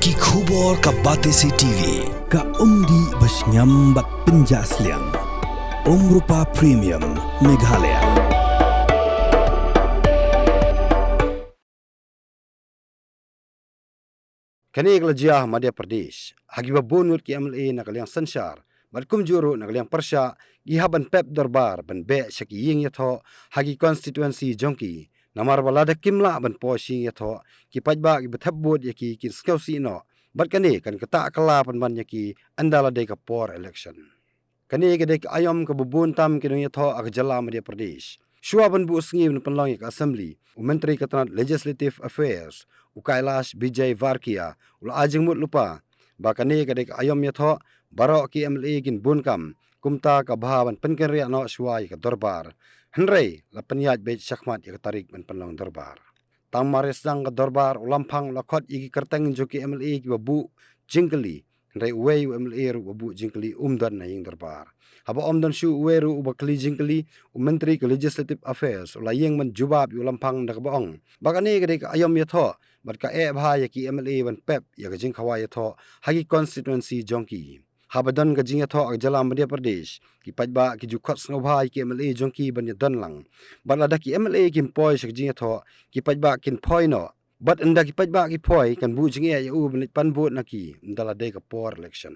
Ki khubor ka Batesi TV ka umdi basnyam bak penjaslian Rupa Premium Meghalaya. Kani Iglajiah Madhya Pradesh hagi babunut ki MLA nakaliang Sansar balkum juru nakaliang Persha gihaban pep Dorbar ban be shaki Ïing Ïathoh hagi constituency jongki namar balada kimla ban poshi Ïathoh ki Paidbah ki bethabut yaki kin Sngewsih no bat kani kan kata kala pan ban yaki andala de ka por election kani gede ka ayom ka bubun tam ki Ïathoh ag jala Madhya Pradesh shua ban bu sngi ban panlong ka assembly menteri katanat legislative affairs Ukailash Bijay Varkia ula ajing mut lupa bakani kadek ayom Ïathoh barok ki MLA kin bunkam kumta ka bahaban penkenria no suai ka Dorbar henrei la penyaj be syakmat ya tarik ban penlong Dorbar tamares sang ka Dorbar ulampang lakot igi kerteng joki MLA ki babu jingkeli henrei uwei MLA ru babu jingkeli umdan na Ïing Dorbar haba omdan shu uwei ru ubakli jingkeli menteri ke legislative affairs ula Ïing man jubab ulampang dak baong bakani kadek ayom Ïathoh bat ka bahaya ki MLA ban pep ya gajing khawai Ïathoh hagi constituency jongki habadan gajing Ïathoh ag jala Madhya Pradesh ki Paidbah ki jukot Sngewsih ki MLA jongki ban yadan lang bat lada ki MLA kin poi gajing Ïathoh ki Paidbah kin poi no bat enda ki Paidbah ki poi kan bu jing ya u ban pan vote naki ndala de ka por election